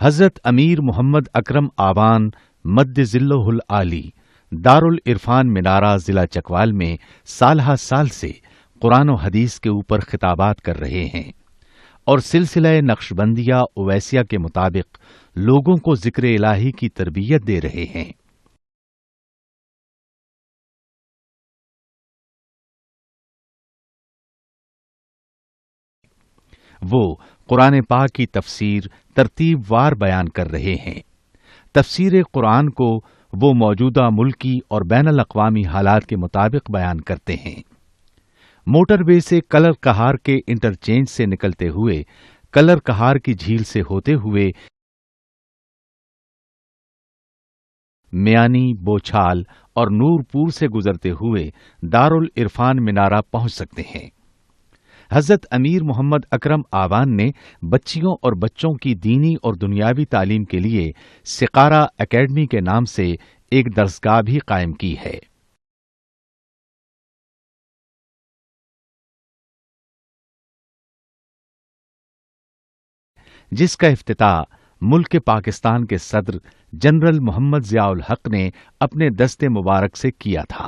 حضرت امیر محمد اکرم آوان مد ذلہ العالی دارالعرفان منارہ ضلع چکوال میں سالہ سال سے قرآن و حدیث کے اوپر خطابات کر رہے ہیں اور سلسلہ نقشبندیہ اویسیہ کے مطابق لوگوں کو ذکر الہی کی تربیت دے رہے ہیں۔ وہ قرآن پاک کی تفسیر ترتیب وار بیان کر رہے ہیں۔ تفسیر قرآن کو وہ موجودہ ملکی اور بین الاقوامی حالات کے مطابق بیان کرتے ہیں۔ موٹر وے سے کلر کہار کے انٹرچینج سے نکلتے ہوئے کلر کہار کی جھیل سے ہوتے ہوئے میانی، بوچھال اور نورپور سے گزرتے ہوئے دارالعرفان منارہ پہنچ سکتے ہیں۔ حضرت امیر محمد اکرم آوان نے بچیوں اور بچوں کی دینی اور دنیاوی تعلیم کے لیے سقارہ اکیڈمی کے نام سے ایک درسگاہ بھی قائم کی ہے۔ جس کا افتتاح ملک پاکستان کے صدر جنرل محمد ضیاء الحق نے اپنے دست مبارک سے کیا تھا۔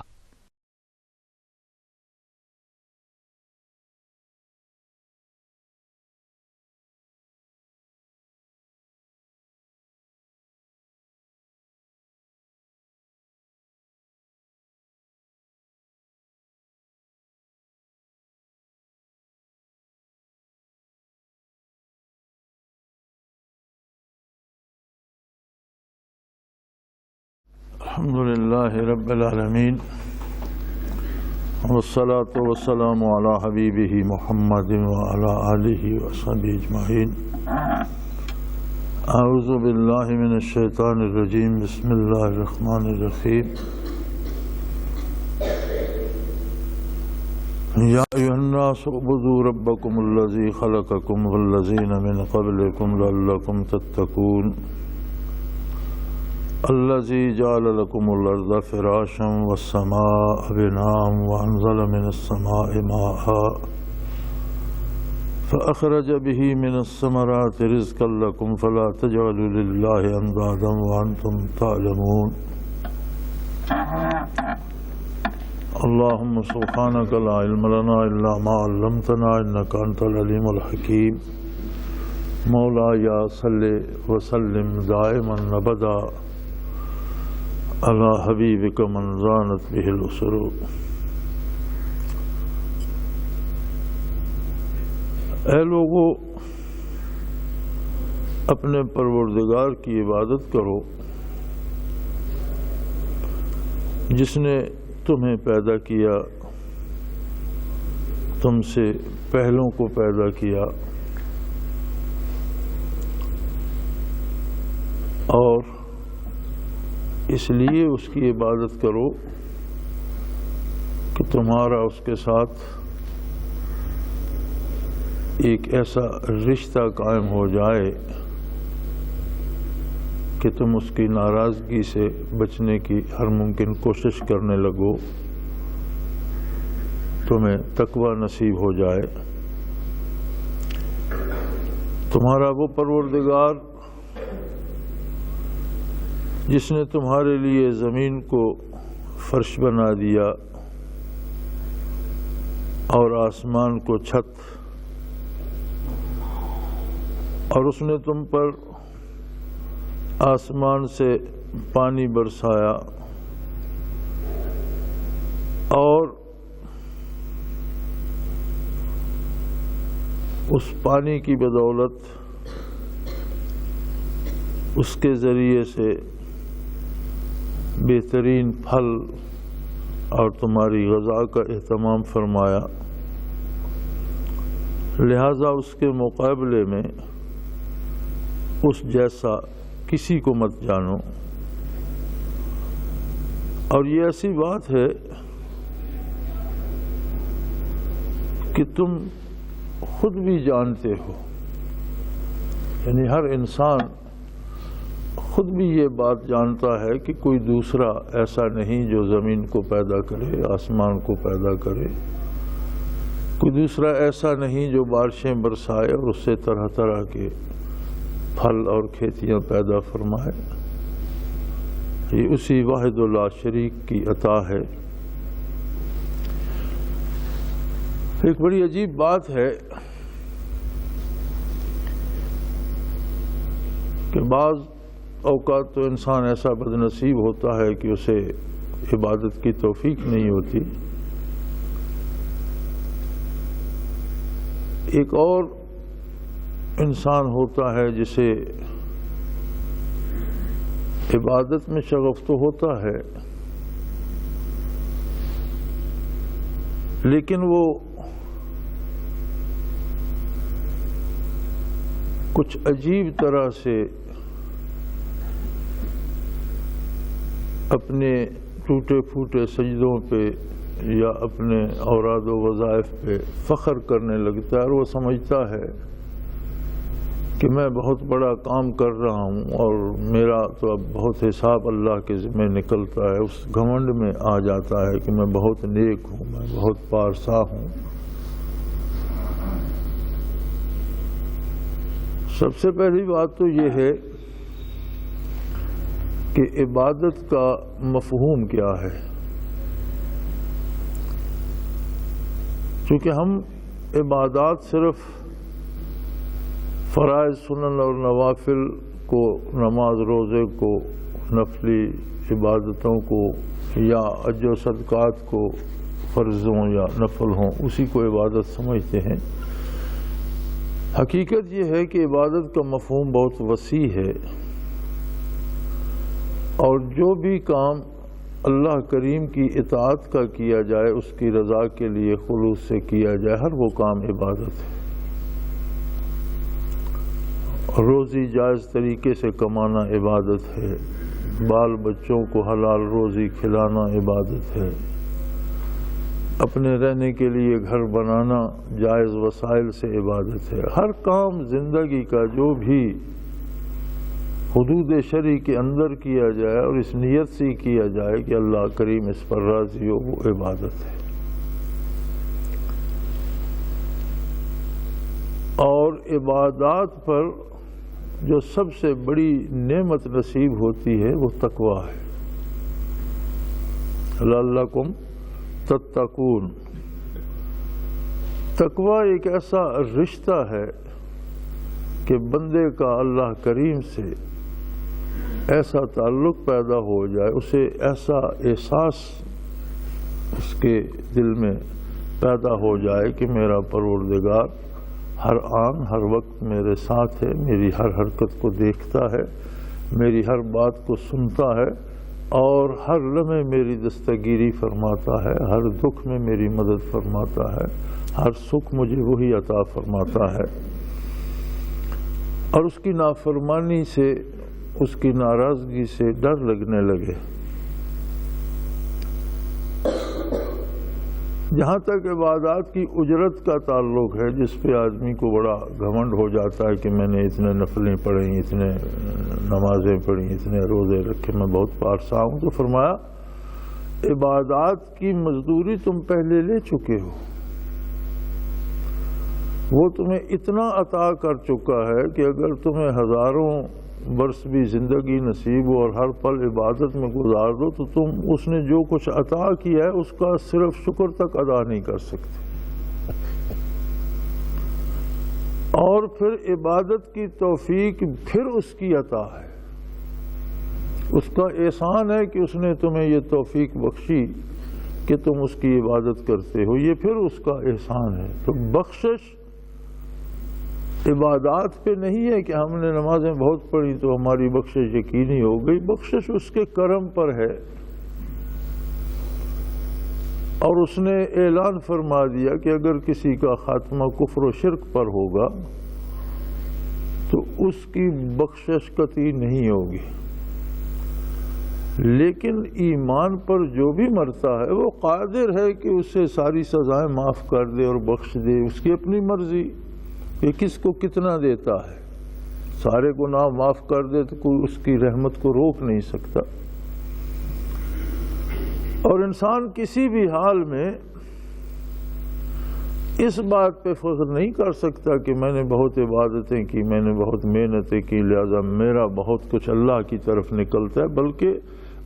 الحمد لله رب العالمين والصلاة والسلام على حبيبه محمد وعلى آله وصحبه أجمعين۔ أعوذ بالله من الشيطان الرجيم، بسم الله الرحمن الرحيم۔ يا أيها الناس اعبدوا ربكم الذي خلقكم والذين من قبلكم لعلكم تتقون، الذي جعل لكم الأرض فراشا والسماء بناء وأنزل من السماء ماء فأخرج به من الثمرات رزقا لكم فلا تجعلوا لله أندادا وأنتم تعلمون۔ اللهم سبحانك لا علم لنا إلا ما علمتنا إنك أنت العليم الحكيم۔ مولاي صل وسلم دائما أبدا على حبيبك من زانت به الأسرور۔ اے لوگو، اپنے پروردگار کی عبادت کرو جس نے تمہیں پیدا کیا، تم سے پہلوں کو پیدا کیا، اور اس لیے اس کی عبادت کرو کہ تمہارا اس کے ساتھ ایک ایسا رشتہ قائم ہو جائے کہ تم اس کی ناراضگی سے بچنے کی ہر ممکن کوشش کرنے لگو، تمہیں تقوی نصیب ہو جائے۔ تمہارا وہ پروردگار جس نے تمہارے لیے زمین کو فرش بنا دیا اور آسمان کو چھت، اور اس نے تم پر آسمان سے پانی برسایا، اور اس پانی کی بدولت اس کے ذریعے سے بہترین پھل اور تمہاری غذا کا اہتمام فرمایا، لہذا اس کے مقابلے میں اس جیسا کسی کو مت جانو۔ اور یہ ایسی بات ہے کہ تم خود بھی جانتے ہو، یعنی ہر انسان خود بھی یہ بات جانتا ہے کہ کوئی دوسرا ایسا نہیں جو زمین کو پیدا کرے، آسمان کو پیدا کرے، کوئی دوسرا ایسا نہیں جو بارشیں برسائے اور اس سے طرح طرح کے پھل اور کھیتیاں پیدا فرمائے، یہ اسی واحد لا شریک کی عطا ہے۔ ایک بڑی عجیب بات ہے کہ بعض اوقات تو انسان ایسا بد نصیب ہوتا ہے کہ اسے عبادت کی توفیق نہیں ہوتی، ایک اور انسان ہوتا ہے جسے عبادت میں شغف تو ہوتا ہے لیکن وہ کچھ عجیب طرح سے اپنے ٹوٹے پھوٹے سجدوں پہ یا اپنے اوراد و وظائف پہ فخر کرنے لگتا ہے، اور وہ سمجھتا ہے کہ میں بہت بڑا کام کر رہا ہوں اور میرا تو اب بہت حساب اللہ کے ذمہ نکلتا ہے۔ اس گھمنڈ میں آ جاتا ہے کہ میں بہت نیک ہوں، میں بہت پارسا ہوں۔ سب سے پہلی بات تو یہ ہے کہ عبادت کا مفہوم کیا ہے، چونکہ ہم عبادات صرف فرائض سنن اور نوافل کو، نماز روزے کو، نفلی عبادتوں کو یا حج و صدقات کو، فرض ہوں یا نفل ہوں، اسی کو عبادت سمجھتے ہیں۔ حقیقت یہ ہے کہ عبادت کا مفہوم بہت وسیع ہے، اور جو بھی کام اللہ کریم کی اطاعت کا کیا جائے، اس کی رضا کے لیے خلوص سے کیا جائے، ہر وہ کام عبادت ہے۔ روزی جائز طریقے سے کمانا عبادت ہے، بال بچوں کو حلال روزی کھلانا عبادت ہے، اپنے رہنے کے لیے گھر بنانا جائز وسائل سے عبادت ہے۔ ہر کام زندگی کا جو بھی حدود شرع کے اندر کیا جائے اور اس نیت سے کیا جائے کہ اللہ کریم اس پر راضی ہو، وہ عبادت ہے۔ اور عبادات پر جو سب سے بڑی نعمت نصیب ہوتی ہے وہ تقویٰ ہے۔ لعلکم تتقون، تقویٰ ایک ایسا رشتہ ہے کہ بندے کا اللہ کریم سے ایسا تعلق پیدا ہو جائے، اسے ایسا احساس اس کے دل میں پیدا ہو جائے کہ میرا پروردگار ہر آن ہر وقت میرے ساتھ ہے، میری ہر حرکت کو دیکھتا ہے، میری ہر بات کو سنتا ہے، اور ہر لمحے میری دستگیری فرماتا ہے، ہر دکھ میں میری مدد فرماتا ہے، ہر سکھ مجھے وہی عطا فرماتا ہے۔ اور اس کی نافرمانی سے، اس کی ناراضگی سے ڈر لگنے لگے۔ جہاں تک عبادات کی اجرت کا تعلق ہے، جس پہ آدمی کو بڑا گھمنڈ ہو جاتا ہے کہ میں نے اتنے نفلیں پڑھیں، اتنے نمازیں پڑھیں، اتنے روزے رکھے، میں بہت پارسا ہوں، تو فرمایا عبادات کی مزدوری تم پہلے لے چکے ہو، وہ تمہیں اتنا عطا کر چکا ہے کہ اگر تمہیں ہزاروں برس بھی زندگی نصیب ہو اور ہر پل عبادت میں گزار دو تو تم اس نے جو کچھ عطا کیا ہے اس کا صرف شکر تک ادا نہیں کر سکتے۔ اور پھر عبادت کی توفیق پھر اس کی عطا ہے، اس کا احسان ہے کہ اس نے تمہیں یہ توفیق بخشی کہ تم اس کی عبادت کرتے ہو، یہ پھر اس کا احسان ہے۔ تو بخشش عبادات پہ نہیں ہے کہ ہم نے نمازیں بہت پڑھی تو ہماری بخشش یقینی ہو گئی، بخشش اس کے کرم پر ہے۔ اور اس نے اعلان فرما دیا کہ اگر کسی کا خاتمہ کفر و شرک پر ہوگا تو اس کی بخشش قطعی نہیں ہوگی، لیکن ایمان پر جو بھی مرتا ہے وہ قادر ہے کہ اسے ساری سزائیں معاف کر دے اور بخش دے، اس کی اپنی مرضی کہ کس کو کتنا دیتا ہے۔ سارے گناہ معاف کر دے تو کوئی اس کی رحمت کو روک نہیں سکتا۔ اور انسان کسی بھی حال میں اس بات پہ فخر نہیں کر سکتا کہ میں نے بہت عبادتیں کی، میں نے بہت محنتیں کی، لہذا میرا بہت کچھ اللہ کی طرف نکلتا ہے، بلکہ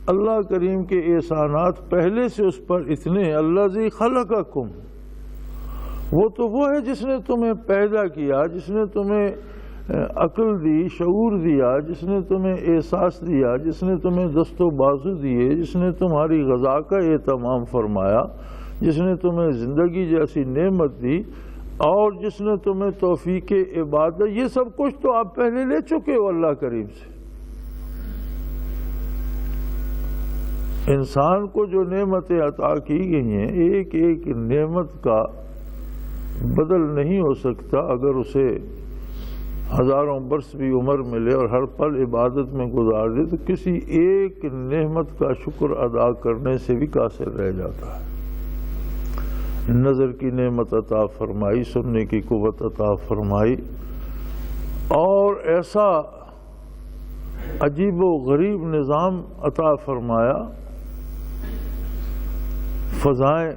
اللہ کریم کے احسانات پہلے سے اس پر اتنے ہیں۔ الذی خلقکم، وہ تو وہ ہے جس نے تمہیں پیدا کیا، جس نے تمہیں عقل دی، شعور دیا، جس نے تمہیں احساس دیا، جس نے تمہیں دست و بازو دیے، جس نے تمہاری غذا کا اہتمام فرمایا، جس نے تمہیں زندگی جیسی نعمت دی، اور جس نے تمہیں توفیق عبادت، یہ سب کچھ تو آپ پہلے لے چکے ہو اللہ کریم سے۔ انسان کو جو نعمتیں عطا کی گئی ہیں، ایک ایک نعمت کا بدل نہیں ہو سکتا۔ اگر اسے ہزاروں برس بھی عمر ملے اور ہر پل عبادت میں گزار دے تو کسی ایک نعمت کا شکر ادا کرنے سے بھی قاصر رہ جاتا ہے۔ نظر کی نعمت عطا فرمائی، سننے کی قوت عطا فرمائی، اور ایسا عجیب و غریب نظام عطا فرمایا، فضائیں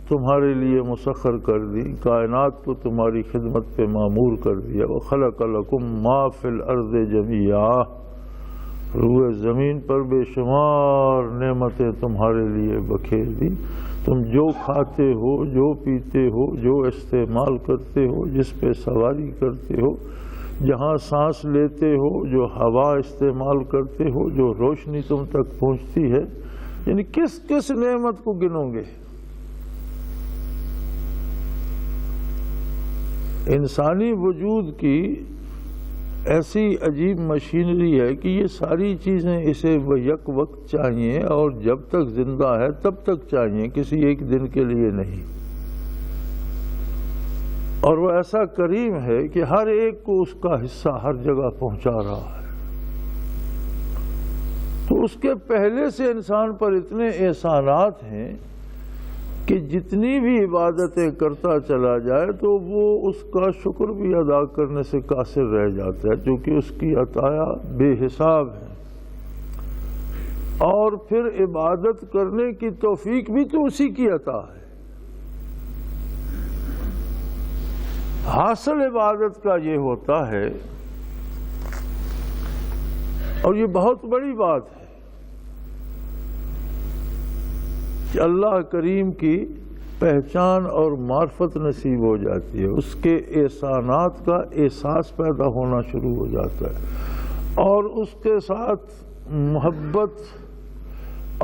تمہارے لیے مسخر کر دی، کائنات کو تمہاری خدمت پہ معمور کر دیا۔ وَخَلَقَ لَكُم مَّا فِي الْأَرْضِ جَمِيعًا، روئے زمین پر بے شمار نعمتیں تمہارے لیے بکھیر دی۔ تم جو کھاتے ہو، جو پیتے ہو، جو استعمال کرتے ہو، جس پہ سواری کرتے ہو، جہاں سانس لیتے ہو، جو ہوا استعمال کرتے ہو، جو روشنی تم تک پہنچتی ہے، یعنی کس کس نعمت کو گنو گے؟ انسانی وجود کی ایسی عجیب مشینری ہے کہ یہ ساری چیزیں اسے یک وقت چاہیے، اور جب تک زندہ ہے تب تک چاہیے، کسی ایک دن کے لیے نہیں۔ اور وہ ایسا کریم ہے کہ ہر ایک کو اس کا حصہ ہر جگہ پہنچا رہا ہے۔ تو اس کے پہلے سے انسان پر اتنے احسانات ہیں کہ جتنی بھی عبادتیں کرتا چلا جائے تو وہ اس کا شکر بھی ادا کرنے سے قاصر رہ جاتا ہے، چونکہ اس کی عطایا بے حساب ہے۔ اور پھر عبادت کرنے کی توفیق بھی تو اسی کی عطا ہے۔ حاصل عبادت کا یہ ہوتا ہے، اور یہ بہت بڑی بات ہے کہ اللہ کریم کی پہچان اور معرفت نصیب ہو جاتی ہے، اس کے احسانات کا احساس پیدا ہونا شروع ہو جاتا ہے، اور اس کے ساتھ محبت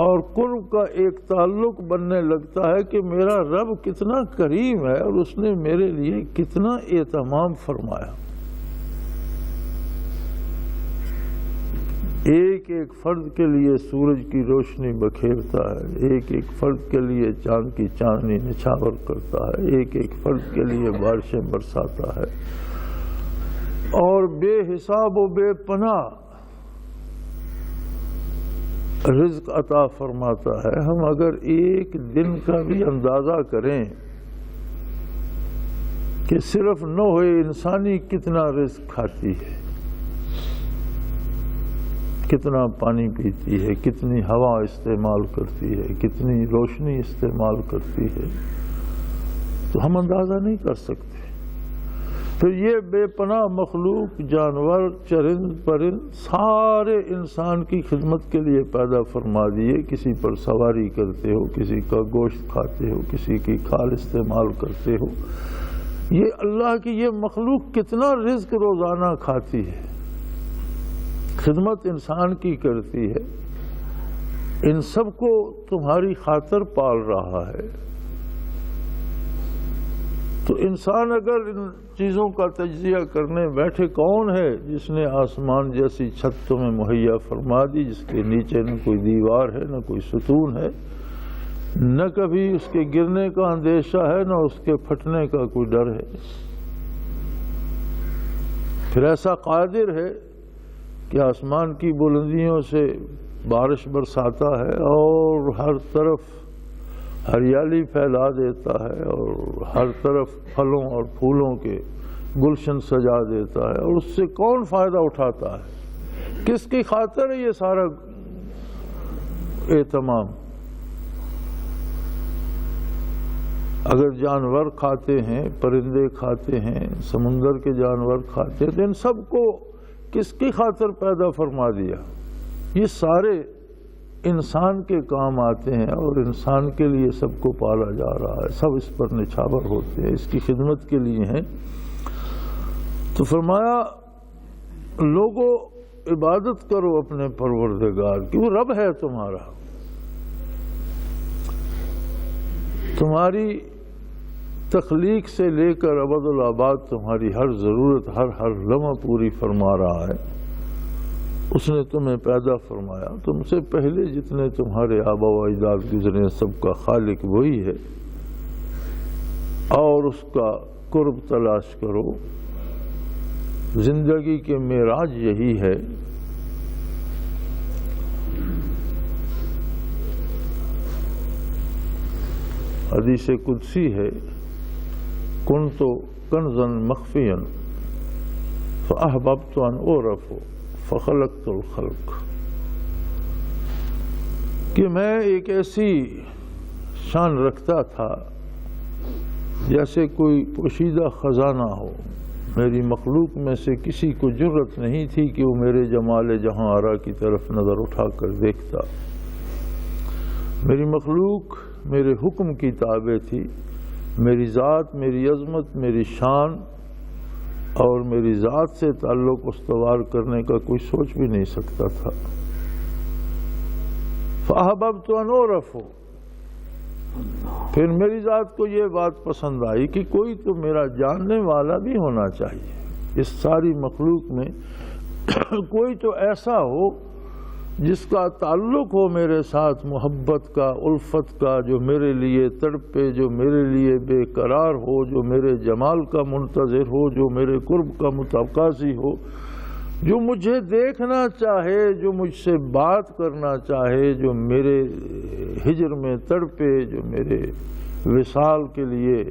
اور قرب کا ایک تعلق بننے لگتا ہے کہ میرا رب کتنا کریم ہے اور اس نے میرے لیے کتنا اہتمام فرمایا۔ ایک ایک فرد کے لیے سورج کی روشنی بکھیرتا ہے، ایک ایک فرد کے لیے چاند کی چاندنی نچھاور کرتا ہے، ایک ایک فرد کے لیے بارشیں برساتا ہے، اور بے حساب و بے پناہ رزق عطا فرماتا ہے۔ ہم اگر ایک دن کا بھی اندازہ کریں کہ صرف نوع انسانی کتنا رزق کھاتی ہے، کتنا پانی پیتی ہے، کتنی ہوا استعمال کرتی ہے، کتنی روشنی استعمال کرتی ہے، تو ہم اندازہ نہیں کر سکتے۔ پھر یہ بے پناہ مخلوق، جانور، چرند پرند، سارے انسان کی خدمت کے لیے پیدا فرما دیے۔ کسی پر سواری کرتے ہو، کسی کا گوشت کھاتے ہو، کسی کی کھال استعمال کرتے ہو۔ یہ اللہ کی یہ مخلوق کتنا رزق روزانہ کھاتی ہے، خدمت انسان کی کرتی ہے، ان سب کو تمہاری خاطر پال رہا ہے۔ تو انسان اگر ان چیزوں کا تجزیہ کرنے بیٹھے، کون ہے جس نے آسمان جیسی چھت تمہیں مہیا فرما دی، جس کے نیچے نہ کوئی دیوار ہے، نہ کوئی ستون ہے، نہ کبھی اس کے گرنے کا اندیشہ ہے، نہ اس کے پھٹنے کا کوئی ڈر ہے۔ پھر ایسا قادر ہے کہ آسمان کی بلندیوں سے بارش برساتا ہے اور ہر طرف ہریالی پھیلا دیتا ہے، اور ہر طرف پھلوں اور پھولوں کے گلشن سجا دیتا ہے، اور اس سے کون فائدہ اٹھاتا ہے؟ کس کی خاطر ہے یہ سارا اہتمام؟ اگر جانور کھاتے ہیں، پرندے کھاتے ہیں، سمندر کے جانور کھاتے ہیں، تو ان سب کو کس کی خاطر پیدا فرما دیا؟ یہ سارے انسان کے کام آتے ہیں اور انسان کے لیے سب کو پالا جا رہا ہے، سب اس پر نچھاور ہوتے ہیں، اس کی خدمت کے لیے ہیں۔ تو فرمایا لوگوں عبادت کرو اپنے پروردگار کی، وہ رب ہے تمہارا، تمہاری تخلیق سے لے کر ابد الآباد تمہاری ہر ضرورت ہر لمحہ پوری فرما رہا ہے۔ اس نے تمہیں پیدا فرمایا، تم سے پہلے جتنے تمہارے آبا و اجداد گزرے سب کا خالق وہی ہے، اور اس کا قرب تلاش کرو۔ زندگی کے معراج یہی ہے۔ حدیث قدسی ہے، کنت کنزا مخفیا فاحببت ان اعرف فخلقت الخلق، کہ میں ایک ایسی شان رکھتا تھا جیسے کوئی پوشیدہ خزانہ ہو، میری مخلوق میں سے کسی کو جرت نہیں تھی کہ وہ میرے جمال جہاں آرا کی طرف نظر اٹھا کر دیکھتا۔ میری مخلوق میرے حکم کی تابع تھی، میری ذات، میری عظمت، میری شان اور میری ذات سے تعلق استوار کرنے کا کوئی سوچ بھی نہیں سکتا تھا۔ فَأَحْبَبْتُ أَنْ أُعْرَفَ، پھر میری ذات کو یہ بات پسند آئی کہ کوئی تو میرا جاننے والا بھی ہونا چاہیے، اس ساری مخلوق میں کوئی تو ایسا ہو جس کا تعلق ہو میرے ساتھ محبت کا، الفت کا، جو میرے لیے تڑپے، جو میرے لیے بے قرار ہو، جو میرے جمال کا منتظر ہو، جو میرے قرب کا متقاضی ہو، جو مجھے دیکھنا چاہے، جو مجھ سے بات کرنا چاہے، جو میرے ہجر میں تڑپے، جو میرے وصال کے لیے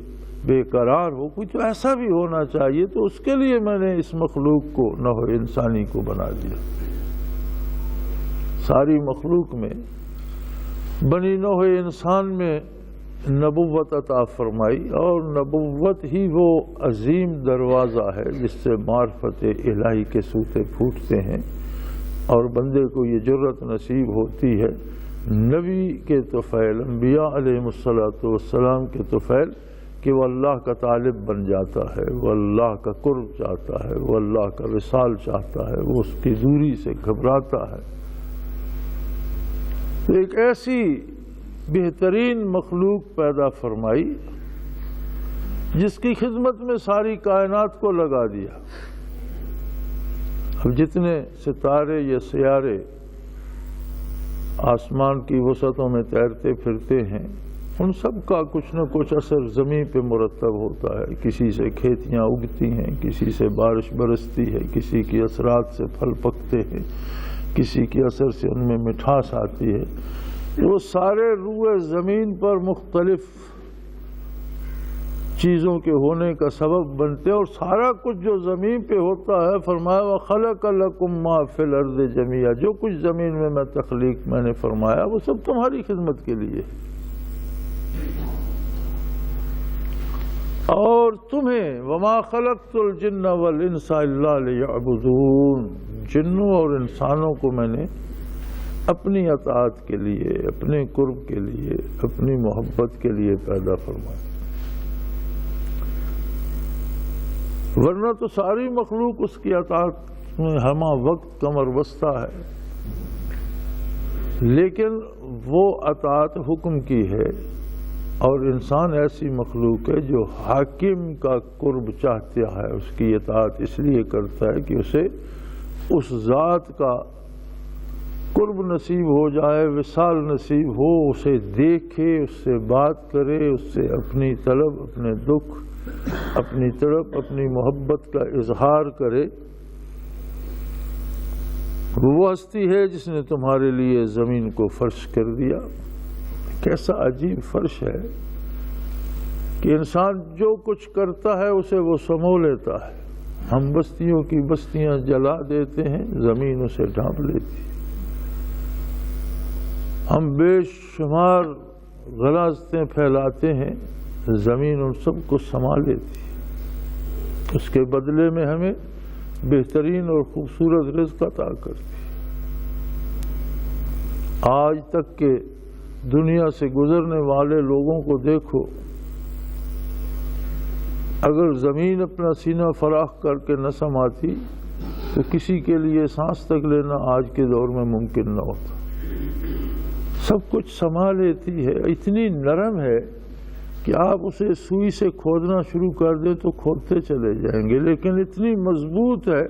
بے قرار ہو، کوئی تو ایسا بھی ہونا چاہیے۔ تو اس کے لیے میں نے اس مخلوق کو، نوع انسانی کو بنا دیا۔ ساری مخلوق میں بنی نوع انسان میں نبوت عطا فرمائی، اور نبوت ہی وہ عظیم دروازہ ہے جس سے معرفت الہی کے سوتے پھوٹتے ہیں، اور بندے کو یہ جرت نصیب ہوتی ہے نبی کے طفیل، انبیاء علیہ السلام کے طفیل، کہ وہ اللہ کا طالب بن جاتا ہے، وہ اللہ کا قرب چاہتا ہے، وہ اللہ کا وصال چاہتا ہے، وہ اس کی دوری سے گھبراتا ہے۔ تو ایک ایسی بہترین مخلوق پیدا فرمائی جس کی خدمت میں ساری کائنات کو لگا دیا۔ اب جتنے ستارے یا سیارے آسمان کی وسعتوں میں تیرتے پھرتے ہیں، ان سب کا کچھ نہ کچھ اثر زمین پہ مرتب ہوتا ہے۔ کسی سے کھیتیاں اگتی ہیں، کسی سے بارش برستی ہے، کسی کی اثرات سے پھل پکتے ہیں، کسی کے اثر سے ان میں مٹھاس آتی ہے۔ وہ سارے روئے زمین پر مختلف چیزوں کے ہونے کا سبب بنتے ہیں، اور سارا کچھ جو زمین پہ ہوتا ہے، فرمایا وَخَلَقَ لَكُم مَّا فِي الْأَرْضِ جَمِيعًا، جو کچھ زمین میں تخلیق میں نے فرمایا وہ سب تمہاری خدمت کے لیے، اور تمہیں وَمَا خَلَقْتُ الْجِنَّ وَالْإِنسَ إِلَّا لِيَعْبُدُونِ، جنوں اور انسانوں کو میں نے اپنی اطاعت کے لیے، اپنے قرب کے لیے، اپنی محبت کے لیے پیدا فرمایا، ورنہ تو ساری مخلوق اس کی اطاعت میں ہمہ وقت کمر بستہ ہے۔ لیکن وہ اطاعت حکم کی ہے، اور انسان ایسی مخلوق ہے جو حاکم کا قرب چاہتا ہے، اس کی اطاعت اس لیے کرتا ہے کہ اسے اس ذات کا قرب نصیب ہو جائے، وصال نصیب ہو، اسے دیکھے، اس سے بات کرے، اس سے اپنی طلب، اپنے دکھ، اپنی تڑپ، اپنی محبت کا اظہار کرے۔ وہ ہستی ہے جس نے تمہارے لیے زمین کو فرش کر دیا۔ کیسا عجیب فرش ہے کہ انسان جو کچھ کرتا ہے اسے وہ سمو لیتا ہے۔ ہم بستیوں کی بستیاں جلا دیتے ہیں، زمین اسے ڈھانپ لیتی ہے۔ ہم بے شمار غلاظتیں پھیلاتے ہیں، زمین ان سب کو سنبھالے تھی، اس کے بدلے میں ہمیں بہترین اور خوبصورت رزق عطا کرتی۔ آج تک کے دنیا سے گزرنے والے لوگوں کو دیکھو، اگر زمین اپنا سینہ فراخ کر کے نہ سماتی تو کسی کے لیے سانس تک لینا آج کے دور میں ممکن نہ ہوتا۔ سب کچھ سنبھال لیتی ہے، اتنی نرم ہے کہ آپ اسے سوئی سے کھودنا شروع کر دیں تو کھودتے چلے جائیں گے، لیکن اتنی مضبوط ہے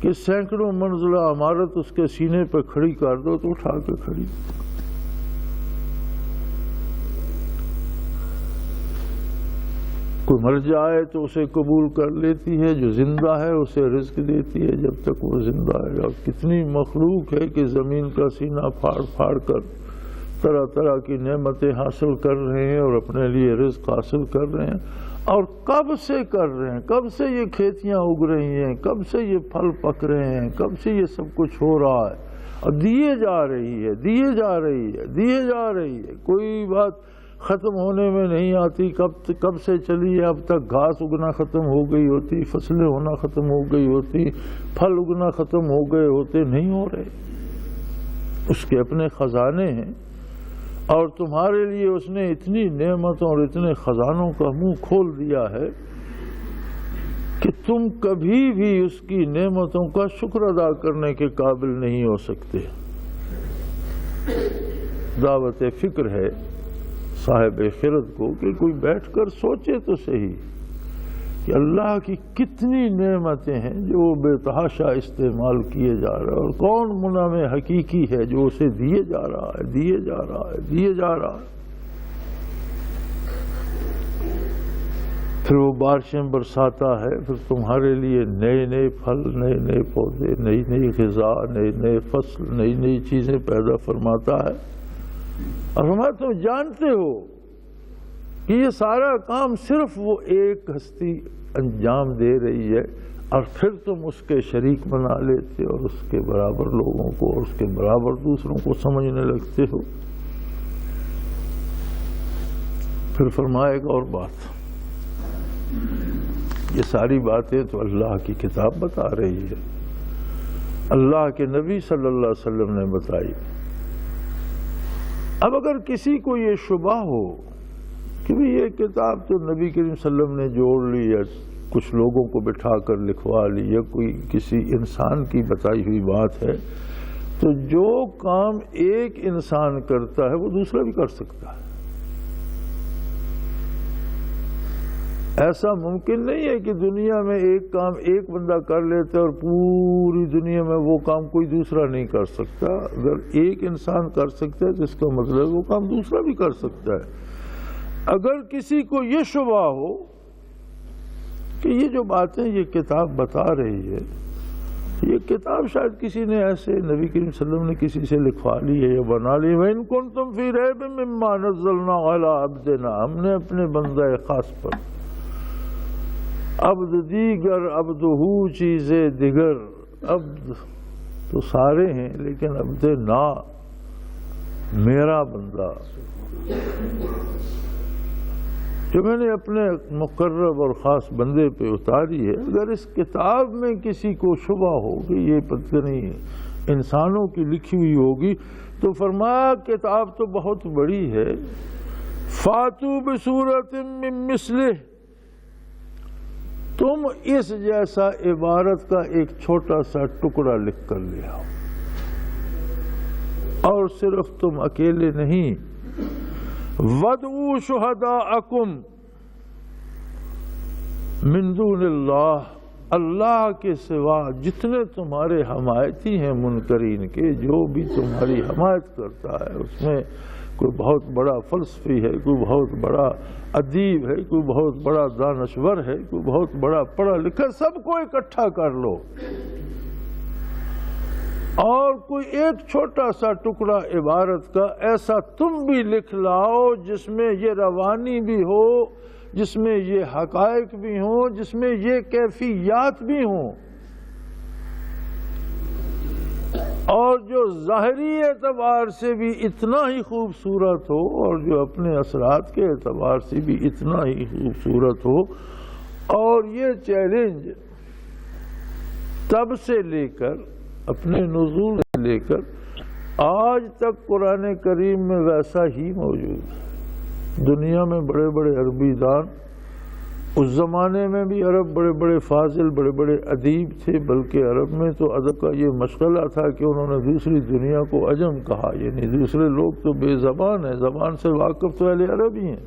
کہ سینکڑوں منزلہ عمارت اس کے سینے پہ کھڑی کر دو تو اٹھا کے کھڑی۔ کوئی مر جائے تو اسے قبول کر لیتی ہے، جو زندہ ہے اسے رزق دیتی ہے جب تک وہ زندہ ہے۔ اور کتنی مخلوق ہے کہ زمین کا سینہ پھاڑ پھاڑ کر طرح طرح کی نعمتیں حاصل کر رہے ہیں اور اپنے لیے رزق حاصل کر رہے ہیں، اور کب سے کر رہے ہیں، کب سے یہ کھیتیاں اگ رہی ہیں، کب سے یہ پھل پک رہے ہیں، کب سے یہ سب کچھ ہو رہا ہے، اور دیے جا رہی ہے، دیے جا رہی ہے، دیے جا رہی ہے۔ کوئی بات ختم ہونے میں نہیں آتی، کب سے چلی ہے، اب تک گھاس اگنا ختم ہو گئی ہوتی، فصلیں ہونا ختم ہو گئی ہوتی، پھل اگنا ختم ہو گئے ہوتے، نہیں ہو رہے۔ اس کے اپنے خزانے ہیں، اور تمہارے لیے اس نے اتنی نعمتوں اور اتنے خزانوں کا منہ کھول دیا ہے کہ تم کبھی بھی اس کی نعمتوں کا شکر ادا کرنے کے قابل نہیں ہو سکتے۔ دعوت فکر ہے صاحب خرد کو کہ کوئی بیٹھ کر سوچے تو صحیح کہ اللہ کی کتنی نعمتیں ہیں جو وہ بے تحاشا استعمال کیے جا رہے ہیں، اور کون منعم حقیقی ہے جو اسے دیے جا رہا ہے، دیے جا رہا ہے، دیے جا رہا ہے۔ پھر وہ بارشیں برساتا ہے، پھر تمہارے لیے نئے نئے پھل، نئے نئے پودے، نئی نئی غذا، نئے نئے فصل، نئی نئی چیزیں پیدا فرماتا ہے، اور ہمارا تم جانتے ہو کہ یہ سارا کام صرف وہ ایک ہستی انجام دے رہی ہے، اور پھر تم اس کے شریک بنا لیتے اور اس کے برابر لوگوں کو اور اس کے برابر دوسروں کو سمجھنے لگتے ہو۔ پھر فرمائے ایک اور بات، یہ ساری باتیں تو اللہ کی کتاب بتا رہی ہے، اللہ کے نبی صلی اللہ علیہ وسلم نے بتائی۔ اب اگر کسی کو یہ شبہ ہو کہ یہ کتاب تو نبی کریم صلی اللہ علیہ وسلم نے جوڑ لی ہے، کچھ لوگوں کو بٹھا کر لکھوا لی، یا کوئی کسی انسان کی بتائی ہوئی بات ہے، تو جو کام ایک انسان کرتا ہے وہ دوسرا بھی کر سکتا ہے۔ ایسا ممکن نہیں ہے کہ دنیا میں ایک کام ایک بندہ کر لیتا ہے اور پوری دنیا میں وہ کام کوئی دوسرا نہیں کر سکتا۔ اگر ایک انسان کر سکتا ہے تو اس کا مطلب وہ کام دوسرا بھی کر سکتا ہے۔ اگر کسی کو یہ شبہ ہو کہ یہ جو باتیں یہ کتاب بتا رہی ہے، یہ کتاب شاید کسی نے ایسے نبی کریم صلی اللہ علیہ وسلم نے کسی سے لکھوا لی ہے یا بنا لی، وَإِن كُنتُمْ فِي رَيْبٍ مِّمَّا نَزَّلْنَا عَلَىٰ عَبْدِنَا، ہم نے اپنے بندہ خاص پر، عبد دیگر عبد ہو چیزیں دیگر، عبد تو سارے ہیں لیکن عبد نا میرا بندہ جو میں نے اپنے مقرب اور خاص بندے پہ اتاری ہے۔ اگر اس کتاب میں کسی کو شبہ ہو کہ یہ پتہ نہیں انسانوں کی لکھی ہوئی ہوگی، تو فرمایا کتاب تو بہت بڑی ہے، فاتو بصورت من مثلہ، تم اس جیسا عبارت کا ایک چھوٹا سا ٹکڑا لکھ کر لے آؤ، اور صرف تم اکیلے نہیں، وَادْعُوا شُهَدَاءَكُمْ مِن دُونِ اللَّهِ، اللہ کے سوا جتنے تمہارے حمایتی ہیں منکرین کے، جو بھی تمہاری حمایت کرتا ہے، اس میں کوئی بہت بڑا فلسفی ہے، کوئی بہت بڑا ادیب ہے، کوئی بہت بڑا دانشور ہے، کوئی بہت بڑا پڑھا لکھا، سب کو اکٹھا کر لو، اور کوئی ایک چھوٹا سا ٹکڑا عبارت کا ایسا تم بھی لکھ لاؤ جس میں یہ روانی بھی ہو، جس میں یہ حقائق بھی ہوں، جس میں یہ کیفیات بھی ہوں، اور جو ظاہری اعتبار سے بھی اتنا ہی خوبصورت ہو اور جو اپنے اثرات کے اعتبار سے بھی اتنا ہی خوبصورت ہو. اور یہ چیلنج تب سے لے کر اپنے نزول سے لے کر آج تک قرآن کریم میں ویسا ہی موجود ہے. دنیا میں بڑے بڑے عربی دان، اس زمانے میں بھی عرب بڑے بڑے فاضل، بڑے بڑے ادیب تھے، بلکہ عرب میں تو ادب کا یہ مشغلہ تھا کہ انہوں نے دوسری دنیا کو عجم کہا، یعنی دوسرے لوگ تو بے زبان ہیں، زبان سے واقف تو اہل عرب ہی ہیں.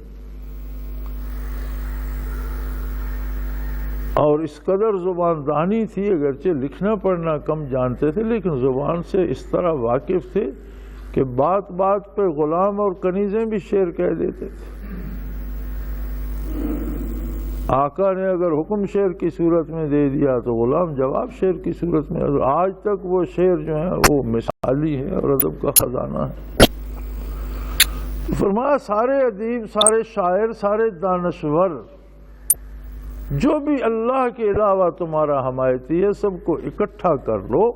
اور اس قدر زبان دانی تھی، اگرچہ لکھنا پڑھنا کم جانتے تھے لیکن زبان سے اس طرح واقف تھے کہ بات بات پہ غلام اور کنیزیں بھی شعر کہہ دیتے تھے. آقا نے اگر حکم شعر کی صورت میں دے دیا تو غلام جواب شعر کی صورت میں. آج تک وہ شعر جو ہیں وہ مثالی ہے اور ادب کا خزانہ ہے. فرمایا سارے ادیب، سارے شاعر، سارے دانشور جو بھی اللہ کے علاوہ تمہارا حمایتی ہے، سب کو اکٹھا کر لو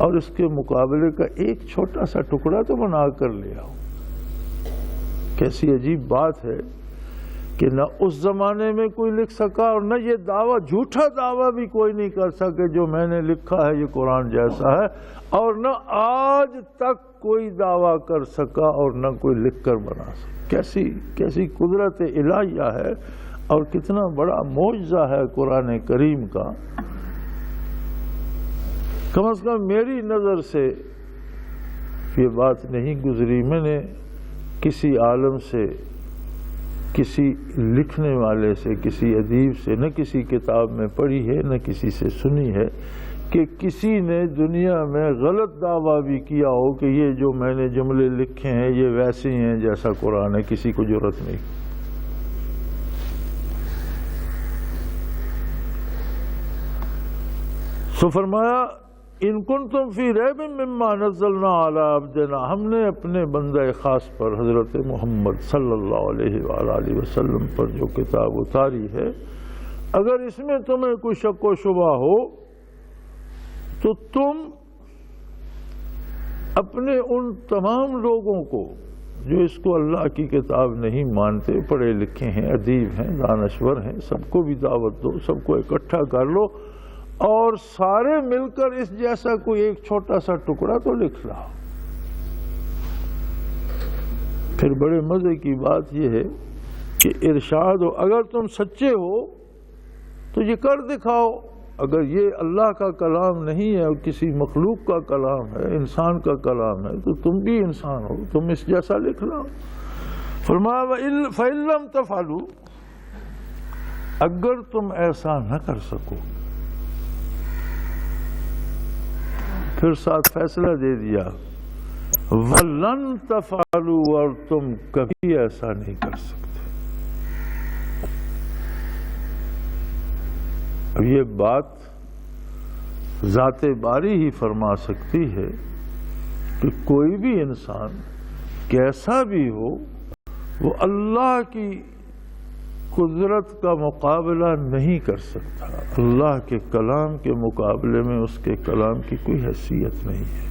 اور اس کے مقابلے کا ایک چھوٹا سا ٹکڑا تو بنا کر لے آؤ. کیسی عجیب بات ہے کہ نہ اس زمانے میں کوئی لکھ سکا اور نہ یہ دعویٰ، جھوٹا دعویٰ بھی کوئی نہیں کر سکے جو میں نے لکھا ہے یہ قرآن جیسا ہے، اور نہ آج تک کوئی دعویٰ کر سکا اور نہ کوئی لکھ کر بنا سکا. کیسی قدرت الہیہ ہے اور کتنا بڑا معجزہ ہے قرآن کریم کا. کم از کم میری نظر سے یہ بات نہیں گزری، میں نے کسی عالم سے، کسی لکھنے والے سے، کسی ادیب سے نہ کسی کتاب میں پڑھی ہے نہ کسی سے سنی ہے کہ کسی نے دنیا میں غلط دعویٰ بھی کیا ہو کہ یہ جو میں نے جملے لکھے ہیں یہ ویسے ہیں جیسا قرآن ہے. کسی کو جرأت نہیں. سو فرمایا ان کنتم فی ریب مما نزلنا علی عبدنا، ہم نے اپنے بندہ خاص پر حضرت محمد صلی اللہ علیہ وآلہ وسلم پر جو کتاب اتاری ہے، اگر اس میں تمہیں کوئی شک و شبہ ہو تو تم اپنے ان تمام لوگوں کو جو اس کو اللہ کی کتاب نہیں مانتے، پڑھے لکھے ہیں، ادیب ہیں، دانشور ہیں، سب کو بھی دعوت دو، سب کو اکٹھا کر لو اور سارے مل کر اس جیسا کوئی ایک چھوٹا سا ٹکڑا تو لکھ لاؤ. پھر بڑے مزے کی بات یہ ہے کہ ارشاد ہو اگر تم سچے ہو تو یہ کر دکھاؤ. اگر یہ اللہ کا کلام نہیں ہے اور کسی مخلوق کا کلام ہے، انسان کا کلام ہے، تو تم بھی انسان ہو، تم اس جیسا لکھ لاؤ. فرمایا فَإِن لَّمْ تَفْعَلُوا، اگر تم ایسا نہ کر سکو، پھر ساتھ فیصلہ دے دیا وَلَن تَفْعَلُوا، اور تم کبھی ایسا نہیں کر سکتے. اب یہ بات ذات باری ہی فرما سکتی ہے کہ کوئی بھی انسان کیسا بھی ہو وہ اللہ کی قدرت کا مقابلہ نہیں کر سکتا. اللہ کے کلام کے مقابلے میں اس کے کلام کی کوئی حیثیت نہیں ہے.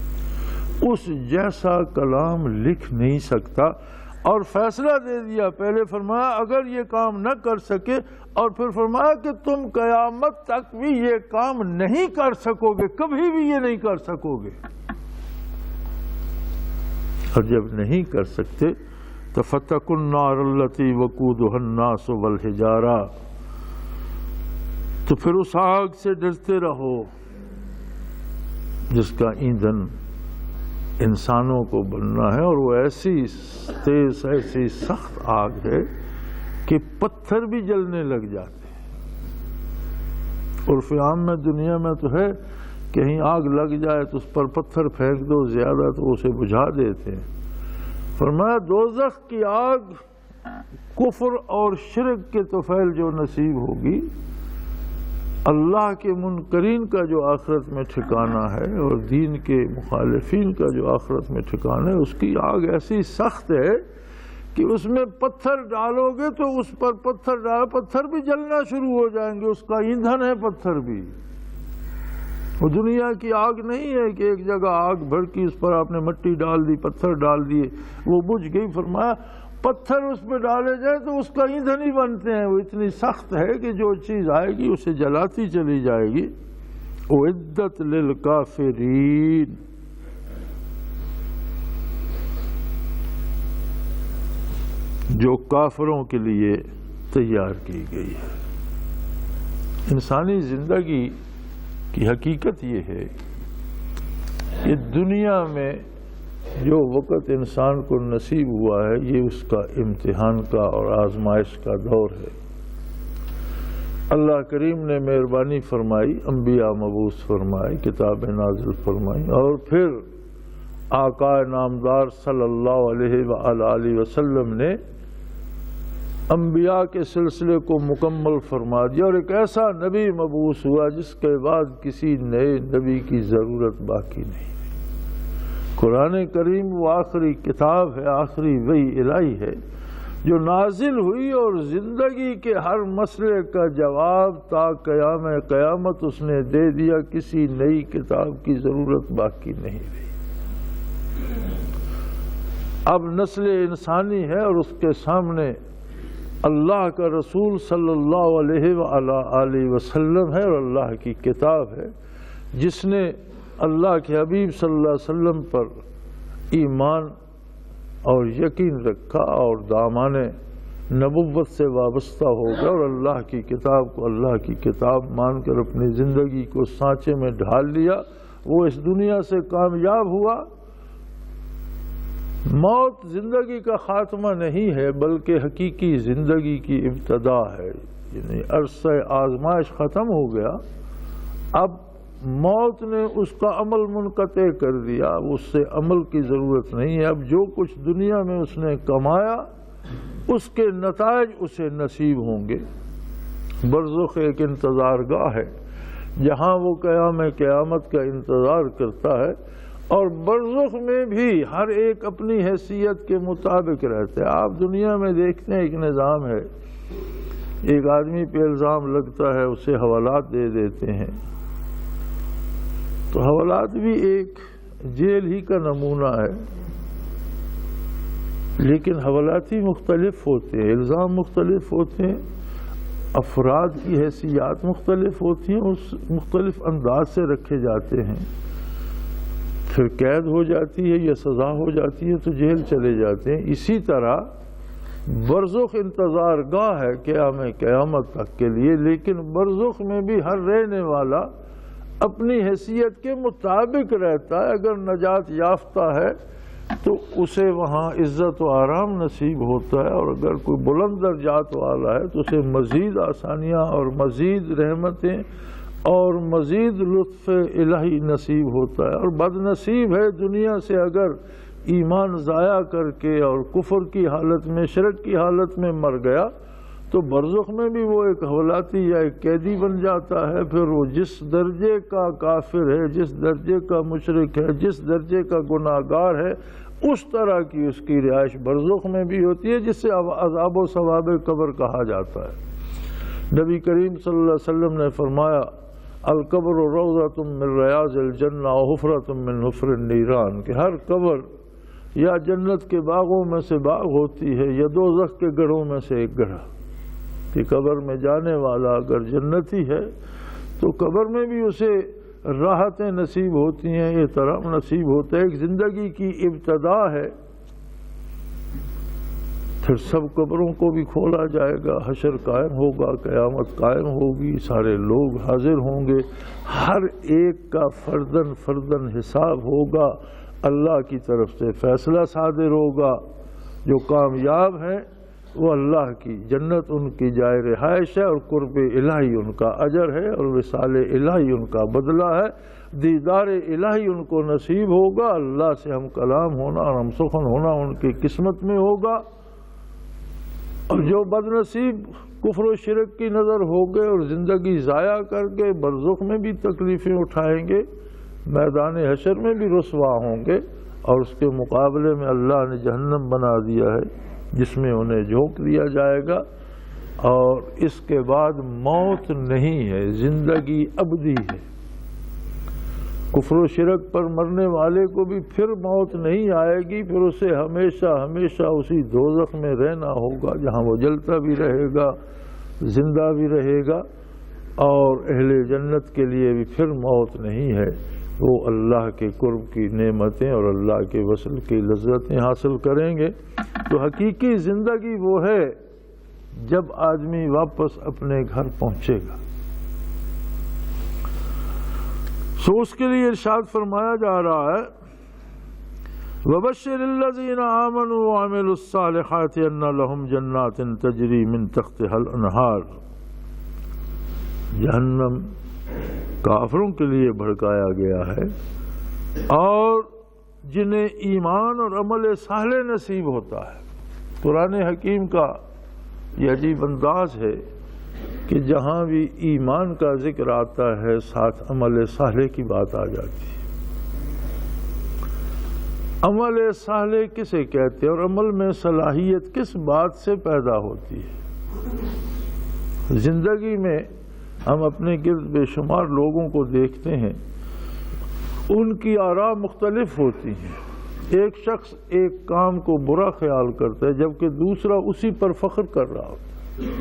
اس جیسا کلام لکھ نہیں سکتا. اور فیصلہ دے دیا، پہلے فرمایا اگر یہ کام نہ کر سکے، اور پھر فرمایا کہ تم قیامت تک بھی یہ کام نہیں کر سکو گے، کبھی بھی یہ نہیں کر سکو گے. اور جب نہیں کر سکتے تو فَاتَّقُوا النَّارَ الَّتِي وَقُودُهَا النَّاسُ وَالْحِجَارَةُ، تو پھر اس آگ سے ڈرتے رہو جس کا ایندھن انسانوں کو بننا ہے، اور وہ ایسی تیز، ایسی سخت آگ ہے کہ پتھر بھی جلنے لگ جاتے ہیں. عرف عام میں دنیا میں تو ہے کہیں آگ لگ جائے تو اس پر پتھر پھینک دو زیادہ تو اسے بجھا دیتے ہیں. فرمایا دوزخ کی آگ کفر اور شرک کے طفیل جو نصیب ہوگی، اللہ کے منکرین کا جو آخرت میں ٹھکانہ ہے اور دین کے مخالفین کا جو آخرت میں ٹھکانہ ہے، اس کی آگ ایسی سخت ہے کہ اس میں پتھر ڈالو گے تو اس پر پتھر بھی جلنا شروع ہو جائیں گے. اس کا ایندھن ہے پتھر بھی. وہ دنیا کی آگ نہیں ہے کہ ایک جگہ آگ بھڑکی، اس پر آپ نے مٹی ڈال دی، پتھر ڈال دیے، وہ بجھ گئی۔ فرمایا پتھر اس پہ ڈالے جائے تو اس کا ایندھن ہی بنتے ہیں، وہ اتنی سخت ہے کہ جو چیز آئے گی اسے جلاتی چلی جائے گی۔ اعدت للکافرین، جو کافروں کے لیے تیار کی گئی ہے۔ انسانی زندگی کی حقیقت یہ ہے کہ دنیا میں جو وقت انسان کو نصیب ہوا ہے یہ اس کا امتحان کا اور آزمائش کا دور ہے۔ اللہ کریم نے مہربانی فرمائی، انبیاء مبعوث فرمائے، کتابیں نازل فرمائی، اور پھر آقا نامدار صلی اللہ علیہ وآلہ وسلم نے انبیاء کے سلسلے کو مکمل فرما دیا، اور ایک ایسا نبی مبعوث ہوا جس کے بعد کسی نئے نبی کی ضرورت باقی نہیں۔ قرآن کریم وہ آخری کتاب ہے، آخری وحی الہی ہے جو نازل ہوئی، اور زندگی کے ہر مسئلے کا جواب تا قیام قیامت اس نے دے دیا، کسی نئی کتاب کی ضرورت باقی نہیں رہی۔ اب نسل انسانی ہے اور اس کے سامنے اللہ کا رسول صلی اللہ علیہ وآلہ وسلم ہے، اور اللہ کی کتاب ہے جس نے اللہ کے حبیب صلی اللہ علیہ وسلم پر ایمان اور یقین رکھا اور دامان نبوت سے وابستہ ہو گیا، اور اللہ کی کتاب کو اللہ کی کتاب مان کر اپنی زندگی کو سانچے میں ڈھال لیا۔ وہ اس دنیا سے کامیاب ہوا۔ موت زندگی کا خاتمہ نہیں ہے بلکہ حقیقی زندگی کی ابتدا ہے، یعنی عرصہ آزمائش ختم ہو گیا، اب موت نے اس کا عمل منقطع کر دیا، اس سے عمل کی ضرورت نہیں ہے۔ اب جو کچھ دنیا میں اس نے کمایا اس کے نتائج اسے نصیب ہوں گے۔ برزخ ایک انتظار گاہ ہے جہاں وہ قیام قیامت کا انتظار کرتا ہے، اور برزخ میں بھی ہر ایک اپنی حیثیت کے مطابق رہتے ہیں۔ آپ دنیا میں دیکھتے ہیں ایک نظام ہے، ایک آدمی پہ الزام لگتا ہے اسے حوالات دے دیتے ہیں، تو حوالات بھی ایک جیل ہی کا نمونہ ہے، لیکن حوالاتی مختلف ہوتے ہیں، الزام مختلف ہوتے ہیں، افراد کی حیثیات مختلف ہوتی ہیں، اس مختلف انداز سے رکھے جاتے ہیں، پھر قید ہو جاتی ہے یا سزا ہو جاتی ہے تو جیل چلے جاتے ہیں۔ اسی طرح برزخ انتظار گاہ ہے قیام قیامت تک کے لیے، لیکن برزخ میں بھی ہر رہنے والا اپنی حیثیت کے مطابق رہتا ہے۔ اگر نجات یافتہ ہے تو اسے وہاں عزت و آرام نصیب ہوتا ہے، اور اگر کوئی بلند درجات والا ہے تو اسے مزید آسانیاں اور مزید رحمتیں اور مزید لطف الہی نصیب ہوتا ہے۔ اور بد نصیب ہے دنیا سے اگر ایمان ضائع کر کے اور کفر کی حالت میں، شرک کی حالت میں مر گیا تو برزخ میں بھی وہ ایک حوالاتی یا ایک قیدی بن جاتا ہے۔ پھر وہ جس درجے کا کافر ہے، جس درجے کا مشرک ہے، جس درجے کا گناہگار ہے، اس طرح کی اس کی رہائش برزخ میں بھی ہوتی ہے، جس سے عذاب و ثواب قبر کہا جاتا ہے۔ نبی کریم صلی اللہ علیہ وسلم نے فرمایا القبر روضۃ من ریاض الجنہ وحفرۃ من حفر النیران، کہ ہر قبر یا جنت کے باغوں میں سے باغ ہوتی ہے یا دوزخ کے گڑھوں میں سے ایک گڑھا، کہ قبر میں جانے والا اگر جنتی ہے تو قبر میں بھی اسے راحتیں نصیب ہوتی ہیں، احترام نصیب ہوتا ہے، ایک زندگی کی ابتدا ہے۔ پھر سب قبروں کو بھی کھولا جائے گا، حشر قائم ہوگا، قیامت قائم ہوگی، سارے لوگ حاضر ہوں گے، ہر ایک کا فردن فردن حساب ہوگا، اللہ کی طرف سے فیصلہ صادر ہوگا۔ جو کامیاب ہیں وہ اللہ کی جنت ان کی جائے رہائش ہے، اور قرب الہی ان کا اجر ہے، اور وصال الہی ان کا بدلہ ہے، دیدار الہی ان کو نصیب ہوگا، اللہ سے ہم کلام ہونا اور ہم سخن ہونا ان کی قسمت میں ہوگا۔ اور جو بد نصیب کفر و شرک کی نظر ہو گئے اور زندگی ضائع کر کے برزخ میں بھی تکلیفیں اٹھائیں گے، میدان حشر میں بھی رسوا ہوں گے، اور اس کے مقابلے میں اللہ نے جہنم بنا دیا ہے جس میں انہیں جھونک دیا جائے گا، اور اس کے بعد موت نہیں ہے، زندگی ابدی ہے۔ کفر و شرک پر مرنے والے کو بھی پھر موت نہیں آئے گی، پھر اسے ہمیشہ ہمیشہ اسی دوزخ میں رہنا ہوگا جہاں وہ جلتا بھی رہے گا، زندہ بھی رہے گا۔ اور اہل جنت کے لیے بھی پھر موت نہیں ہے، وہ اللہ کے قرب کی نعمتیں اور اللہ کے وصل کی لذتیں حاصل کریں گے۔ تو حقیقی زندگی وہ ہے جب آدمی واپس اپنے گھر پہنچے گا۔ سو اس کے لیے ارشاد فرمایا جا رہا ہے وَبَشِّرِ الَّذِينَ آمَنُوا وَعَمِلُوا الصَّالِحَاتِ أَنَّ لَهُمْ جَنَّاتٍ تَجْرِي مِن تَحْتِهَا الْأَنْهَارُ۔ جہنم کافروں کے لیے بھڑکایا گیا ہے، اور جنہیں ایمان اور عمل صالح نصیب ہوتا ہے۔ قرآن حکیم کا یہ عجیب انداز ہے کہ جہاں بھی ایمان کا ذکر آتا ہے ساتھ عمل صالح کی بات آ جاتی ہے۔ عمل صالح کسے کہتے ہیں اور عمل میں صلاحیت کس بات سے پیدا ہوتی ہے؟ زندگی میں ہم اپنے گرد بے شمار لوگوں کو دیکھتے ہیں، ان کی آراء مختلف ہوتی ہیں۔ ایک شخص ایک کام کو برا خیال کرتا ہے جبکہ دوسرا اسی پر فخر کر رہا ہوتا ہے۔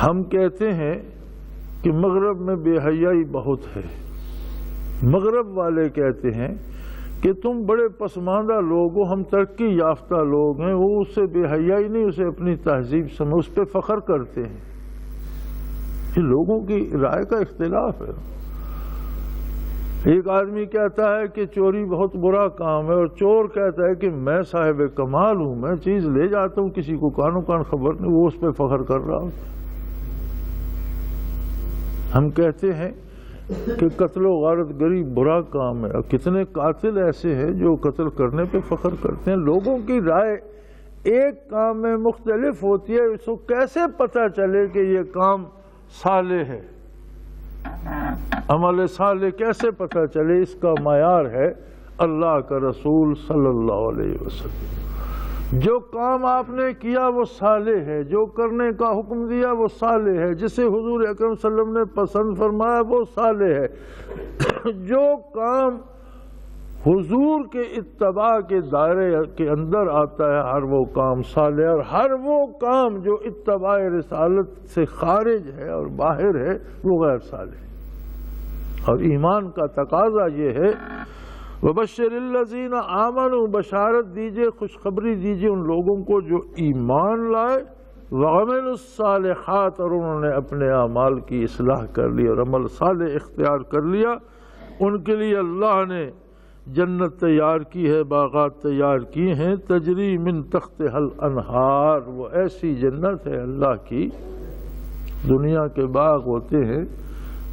ہم کہتے ہیں کہ مغرب میں بے حیائی بہت ہے، مغرب والے کہتے ہیں کہ تم بڑے پسماندہ لوگ ہو، ہم ترقی یافتہ لوگ ہیں، وہ اس سے بے حیائی نہیں، اسے اپنی تہذیب سمجھ، اس پہ فخر کرتے ہیں۔ یہ لوگوں کی رائے کا اختلاف ہے۔ ایک آدمی کہتا ہے کہ چوری بہت برا کام ہے، اور چور کہتا ہے کہ میں صاحب کمال ہوں، میں چیز لے جاتا ہوں، کسی کو کانوں کان خبر نہیں، وہ اس پہ فخر کر رہا ہوتا ہے۔ ہم کہتے ہیں کہ قتل و غارت گری برا کام ہے، اور کتنے قاتل ایسے ہیں جو قتل کرنے پہ فخر کرتے ہیں۔ لوگوں کی رائے ایک کام میں مختلف ہوتی ہے، اس کو کیسے پتہ چلے کہ یہ کام صالح ہے؟ عمل صالح کیسے پتہ چلے؟ اس کا معیار ہے اللہ کا رسول صلی اللہ علیہ وسلم۔ جو کام آپ نے کیا وہ صالح ہے، جو کرنے کا حکم دیا وہ صالح ہے، جسے حضور اکرم صلی اللہ علیہ وسلم نے پسند فرمایا وہ صالح ہے۔ جو کام حضور کے اتباع کے دائرے کے اندر آتا ہے ہر وہ کام صالح ہے، اور ہر وہ کام جو اتباع رسالت سے خارج ہے اور باہر ہے وہ غیر صالح ہے۔ اور ایمان کا تقاضا یہ ہے وَبَشِّرِ الَّذِينَ آمَنُوا، بشارت دیجئے، خوشخبری دیجئے ان لوگوں کو جو ایمان لائے، وَعَمِلُوا الصَّالِحَاتِ، اور انہوں نے اپنے اعمال کی اصلاح کر لی اور عمل صالح اختیار کر لیا، ان کے لیے اللہ نے جنت تیار کی ہے، باغات تیار کی ہیں، تجری من تحتہا الانہار، وہ ایسی جنت ہے اللہ کی۔ دنیا کے باغ ہوتے ہیں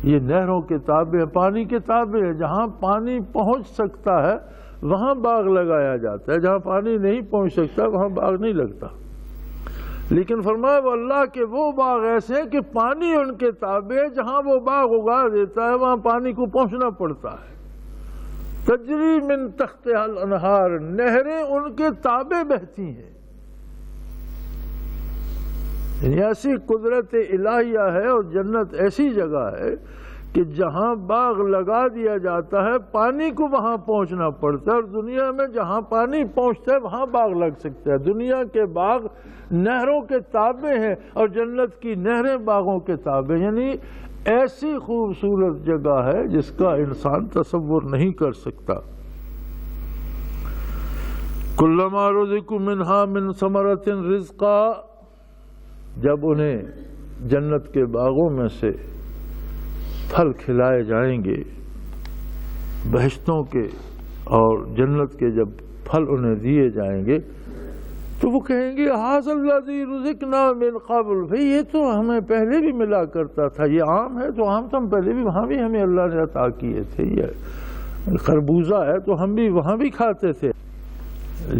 یہ نہروں کے تابع ہیں، پانی کے تابع ہیں، جہاں پانی پہنچ سکتا ہے وہاں باغ لگایا جاتا ہے، جہاں پانی نہیں پہنچ سکتا وہاں باغ نہیں لگتا۔ لیکن فرمایا وہ اللہ کے وہ باغ ایسے ہیں کہ پانی ان کے تابع ہے، جہاں وہ باغ اگا دیتا ہے وہاں پانی کو پہنچنا پڑتا ہے۔ تجری من تحتہا الانہار، نہریں ان کے تابع بہتی ہیں۔ ایسی قدرت الہیہ ہے، اور جنت ایسی جگہ ہے کہ جہاں باغ لگا دیا جاتا ہے پانی کو وہاں پہنچنا پڑتا ہے، اور دنیا میں جہاں پانی پہنچتا ہے وہاں باغ لگ سکتا ہے۔ دنیا کے باغ نہروں کے تابع ہیں اور جنت کی نہریں باغوں کے تابع، یعنی ایسی خوبصورت جگہ ہے جس کا انسان تصور نہیں کر سکتا۔ کلما رزقوا منہا من ثمرۃ رزقا، جب انہیں جنت کے باغوں میں سے پھل کھلائے جائیں گے بہشتوں کے، اور جنت کے جب پھل انہیں دیے جائیں گے تو وہ کہیں گے ھذا الذی رزقنا من قبل، بھئی یہ تو ہمیں پہلے بھی ملا کرتا تھا، یہ آم ہے تو آم تو ہم پہلے بھی وہاں بھی ہمیں اللہ نے عطا کیے تھے، یہ خربوزہ ہے تو ہم بھی وہاں بھی کھاتے تھے۔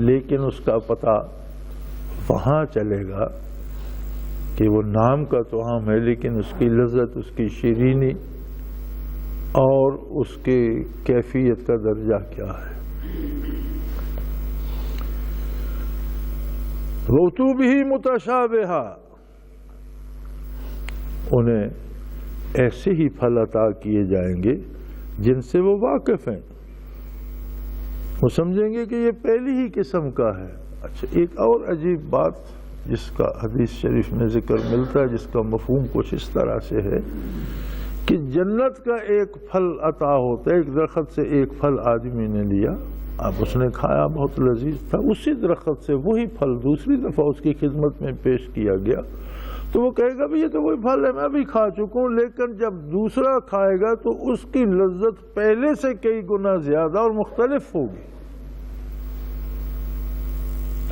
لیکن اس کا پتہ وہاں چلے گا کہ وہ نام کا تو آم ہے لیکن اس کی لذت، اس کی شیرینی اور اس کی کیفیت کا درجہ کیا ہے۔ وَأُتُوا بِهِ مُتَشَابِهًا، انہیں ایسے ہی پھل عطا کیے جائیں گے جن سے وہ واقف ہیں. وہ سمجھیں گے کہ یہ پہلی ہی قسم کا ہے. اچھا، ایک اور عجیب بات جس کا حدیث شریف میں ذکر ملتا ہے، جس کا مفہوم کچھ اس طرح سے ہے کہ جنت کا ایک پھل عطا ہوتا ہے. ایک درخت سے ایک پھل آدمی نے لیا، اب اس نے کھایا، بہت لذیذ تھا. اسی درخت سے وہی پھل دوسری دفعہ اس کی خدمت میں پیش کیا گیا تو وہ کہے گا بھی یہ تو وہی پھل ہے، میں بھی کھا چکا ہوں. لیکن جب دوسرا کھائے گا تو اس کی لذت پہلے سے کئی گنا زیادہ اور مختلف ہوگی.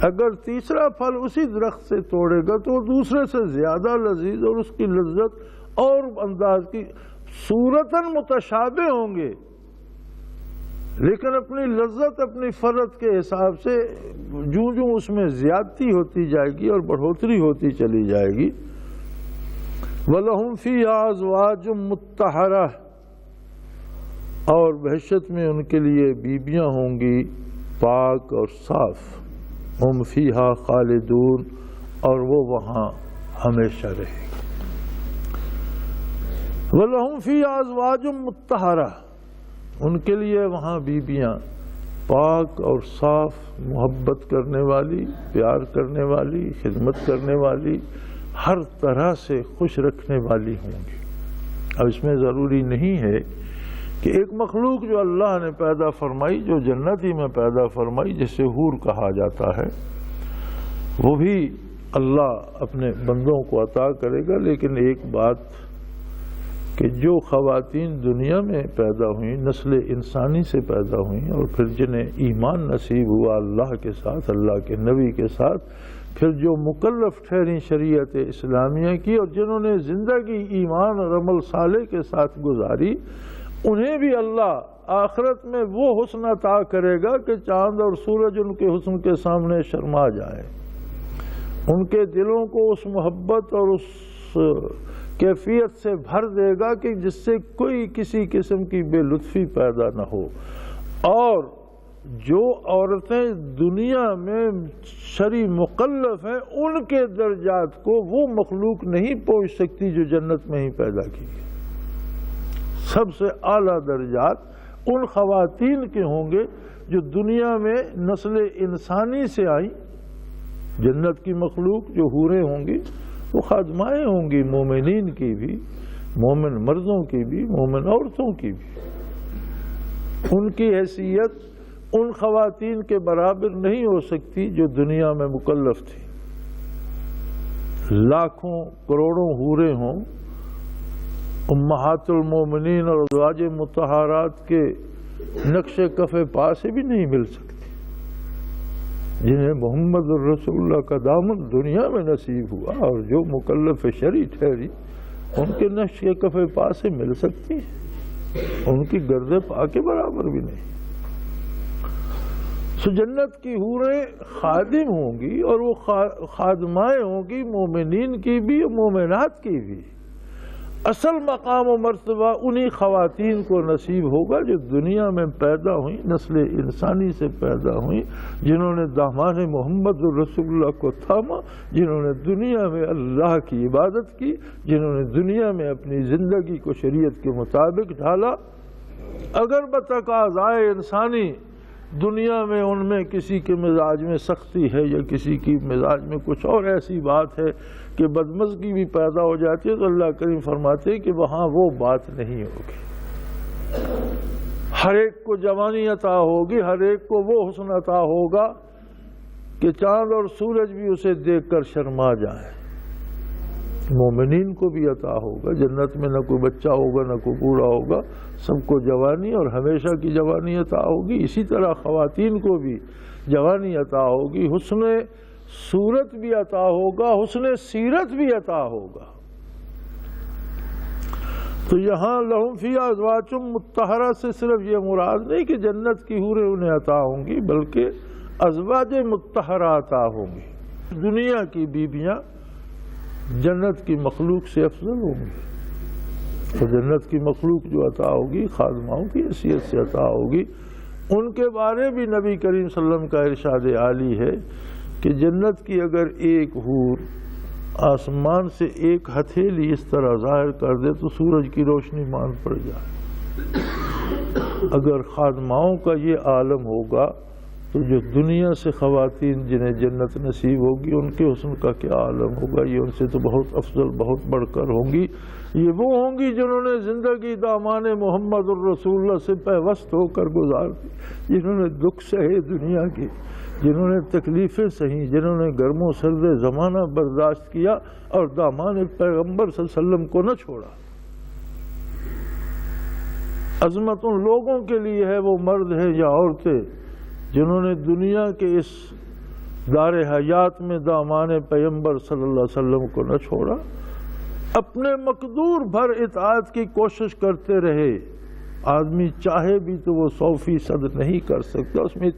اگر تیسرا پھل اسی درخت سے توڑے گا تو وہ دوسرے سے زیادہ لذیذ اور اس کی لذت اور انداز کی صورتاً متشابہ ہوں گے، لیکن اپنی لذت اپنی فرد کے حساب سے جوں جوں اس میں زیادتی ہوتی جائے گی اور بڑھوتری ہوتی چلی جائے گی. وَلَهُمْ فِيهَا أَزْوَاجٌ مُطَّهَّرَةٌ، اور بہشت میں ان کے لیے بیویاں ہوں گی پاک اور صاف. ہم فیہا خالدون، اور وہ وہاں ہمیشہ رہے گی. وَلَهُمْ فِيهَا أَزْوَاجٌ مُطَّهَّرَةٌ، ان کے لیے وہاں بیویاں پاک اور صاف، محبت کرنے والی، پیار کرنے والی، خدمت کرنے والی، ہر طرح سے خوش رکھنے والی ہوں گی. اب اس میں ضروری نہیں ہے کہ ایک مخلوق جو اللہ نے پیدا فرمائی، جو جنتی میں پیدا فرمائی، جسے حور کہا جاتا ہے، وہ بھی اللہ اپنے بندوں کو عطا کرے گا. لیکن ایک بات کہ جو خواتین دنیا میں پیدا ہوئیں، نسل انسانی سے پیدا ہوئیں، اور پھر جنہیں ایمان نصیب ہوا اللہ کے ساتھ، اللہ کے نبی کے ساتھ، پھر جو مکلف ٹھہری شریعت اسلامیہ کی، اور جنہوں نے زندگی ایمان اور عمل صالح کے ساتھ گزاری، انہیں بھی اللہ آخرت میں وہ حسن عطا کرے گا کہ چاند اور سورج ان کے حسن کے سامنے شرما جائے. ان کے دلوں کو اس محبت اور اس کیفیت سے بھر دے گا کہ جس سے کوئی کسی قسم کی بے لطفی پیدا نہ ہو. اور جو عورتیں دنیا میں شرعی مکلف ہیں، ان کے درجات کو وہ مخلوق نہیں پہنچ سکتی جو جنت میں ہی پیدا کی گئی. سب سے اعلیٰ درجات ان خواتین کے ہوں گے جو دنیا میں نسل انسانی سے آئیں. جنت کی مخلوق جو حوریں ہوں گی وہ خادمائیں ہوں گی، مومنین کی بھی، مومن مردوں کی بھی، مومن عورتوں کی بھی. ان کی حیثیت ان خواتین کے برابر نہیں ہو سکتی جو دنیا میں مکلف تھی. لاکھوں کروڑوں حوریں ہوں، امہات المومنین اور ازواج مطہرات کے نقش کف پا سے بھی نہیں مل سکتی، جنہیں محمد الرسول اللہ کا دامن دنیا میں نصیب ہوا اور جو مکلف شرعی ٹھہری، ان کے نقش کف پا سے مل سکتی ہیں، ان کی گرد پا کے برابر بھی نہیں. سو جنت کی حوریں خادم ہوں گی، اور وہ خادمائیں ہوں گی مومنین کی بھی اور مومنات کی بھی. اصل مقام و مرتبہ انہی خواتین کو نصیب ہوگا جو دنیا میں پیدا ہوئیں، نسل انسانی سے پیدا ہوئیں، جنہوں نے دامان محمد الرسول اللہ کو تھاما، جنہوں نے دنیا میں اللہ کی عبادت کی، جنہوں نے دنیا میں اپنی زندگی کو شریعت کے مطابق ڈھالا. اگر بتقاضائے انسانی دنیا میں ان میں کسی کے مزاج میں سختی ہے یا کسی کی مزاج میں کچھ اور ایسی بات ہے کہ بدمزگی بھی پیدا ہو جاتی ہے، تو اللہ کریم فرماتے ہیں کہ وہاں وہ بات نہیں ہوگی. ہر ایک کو جوانی عطا ہوگی، ہر ایک کو وہ حسن عطا ہوگا کہ چاند اور سورج بھی اسے دیکھ کر شرما جائیں. مومنین کو بھی عطا ہوگا. جنت میں نہ کوئی بچہ ہوگا نہ کوئی بوڑھا ہوگا، سب کو جوانی اور ہمیشہ کی جوانی عطا ہوگی. اسی طرح خواتین کو بھی جوانی عطا ہوگی، حسن صورت بھی عطا ہوگا، حسن سیرت بھی عطا ہوگا. تو یہاں لہم فیہا ازواج مطہرہ سے صرف یہ مراد نہیں کہ جنت کی حوریں انہیں عطا ہوں گی، بلکہ ازواج مطہرہ عطا ہوں گی. دنیا کی بیویاں جنت کی مخلوق سے افضل ہوں گی، تو جنت کی مخلوق جو عطا ہوگی خادماؤں کی حیثیت سے عطا ہوگی. ان کے بارے بھی نبی کریم صلی اللہ علیہ وسلم کا ارشاد عالی ہے کہ جنت کی اگر ایک حور آسمان سے ایک ہتھیلی اس طرح ظاہر کر دے تو سورج کی روشنی مان پڑ جائے۔ اگر خادماؤں کا یہ عالم ہوگا تو جو دنیا سے خواتین جنہیں جنت نصیب ہوگی ان کے حسن کا کیا عالم ہوگا؟ یہ ان سے تو بہت افضل، بہت بڑھ کر ہوں گی۔ یہ وہ ہوں گی جنہوں نے زندگی دامان محمد الرسول اللہ سے پیوست ہو کر گزار دی، جنہوں نے دکھ سہے دنیا کی، جنہوں نے تکلیفیں سہیں، جنہوں نے گرم و سرد زمانہ برداشت کیا اور دامان پیغمبر صلی اللہ علیہ وسلم کو نہ چھوڑا۔ عظمت ان لوگوں کے لیے ہے، وہ مرد ہیں یا عورتیں، جنہوں نے دنیا کے اس دار حیات میں دامان پیغمبر صلی اللہ علیہ وسلم کو نہ چھوڑا، اپنے مقدور بھر اطاعت کی کوشش کرتے رہے۔ آدمی چاہے بھی تو وہ 100% نہیں کر سکتا، اس میں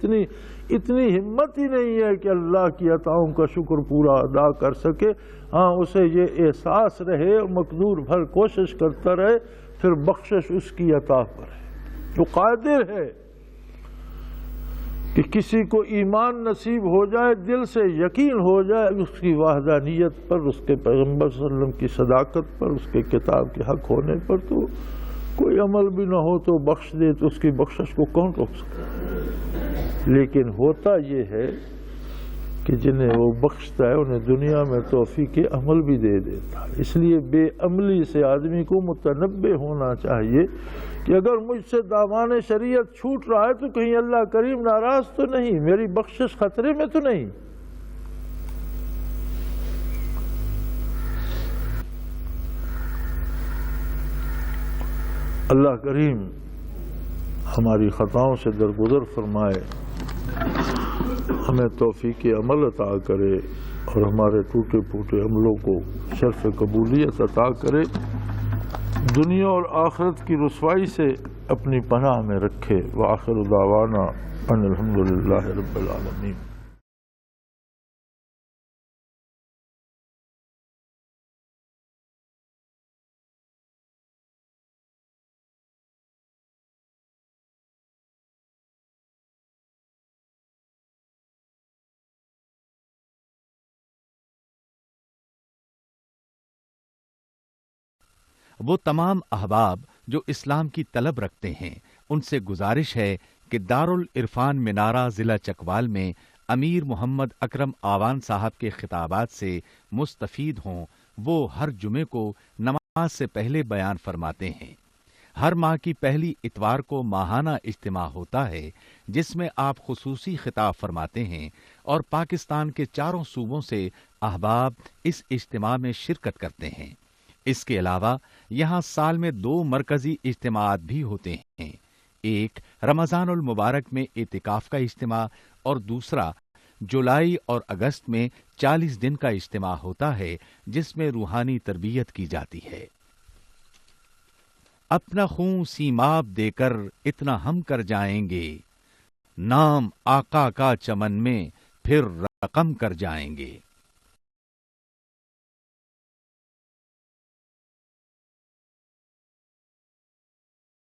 اتنی ہمت ہی نہیں ہے کہ اللہ کی عطاؤں کا شکر پورا ادا کر سکے۔ ہاں، اسے یہ احساس رہے اور مقدور بھر کوشش کرتا رہے، پھر بخشش اس کی عطا پر ہے۔ وہ قادر ہے کہ کسی کو ایمان نصیب ہو جائے، دل سے یقین ہو جائے اس کی وحدانیت پر، اس کے پیغمبر صلی اللہ علیہ وسلم کی صداقت پر، اس کے کتاب کے حق ہونے پر، تو کوئی عمل بھی نہ ہو تو بخش دے، تو اس کی بخشش کو کون روک سکتا ہے؟ لیکن ہوتا یہ ہے کہ جنہیں وہ بخشتا ہے انہیں دنیا میں توفیق عمل بھی دے دیتا ہے۔ اس لیے بے عملی سے آدمی کو متنبہ ہونا چاہیے کہ اگر مجھ سے دامان شریعت چھوٹ رہا ہے تو کہیں اللہ کریم ناراض تو نہیں، میری بخشش خطرے میں تو نہیں۔ اللہ کریم ہماری خطاؤں سے درگزر فرمائے، ہمیں توفیق عمل عطا کرے اور ہمارے ٹوٹے پھوٹے عملوں کو شرف قبولیت عطا کرے، دنیا اور آخرت کی رسوائی سے اپنی پناہ میں رکھے۔ وآخر دعوانا ان الحمدللہ رب العالمین۔ وہ تمام احباب جو اسلام کی طلب رکھتے ہیں ان سے گزارش ہے کہ دارالعرفان منارہ ضلع چکوال میں امیر محمد اکرم آوان صاحب کے خطابات سے مستفید ہوں۔ وہ ہر جمعے کو نماز سے پہلے بیان فرماتے ہیں۔ ہر ماہ کی پہلی اتوار کو ماہانہ اجتماع ہوتا ہے جس میں آپ خصوصی خطاب فرماتے ہیں اور پاکستان کے چاروں صوبوں سے احباب اس اجتماع میں شرکت کرتے ہیں۔ اس کے علاوہ یہاں سال میں 2 مرکزی اجتماعات بھی ہوتے ہیں، ایک رمضان المبارک میں اعتکاف کا اجتماع اور دوسرا جولائی اور اگست میں 40 دن کا اجتماع ہوتا ہے جس میں روحانی تربیت کی جاتی ہے۔ اپنا خون سیماب دے کر اتنا ہم کر جائیں گے، نام آقا کا چمن میں پھر رقم کر جائیں گے۔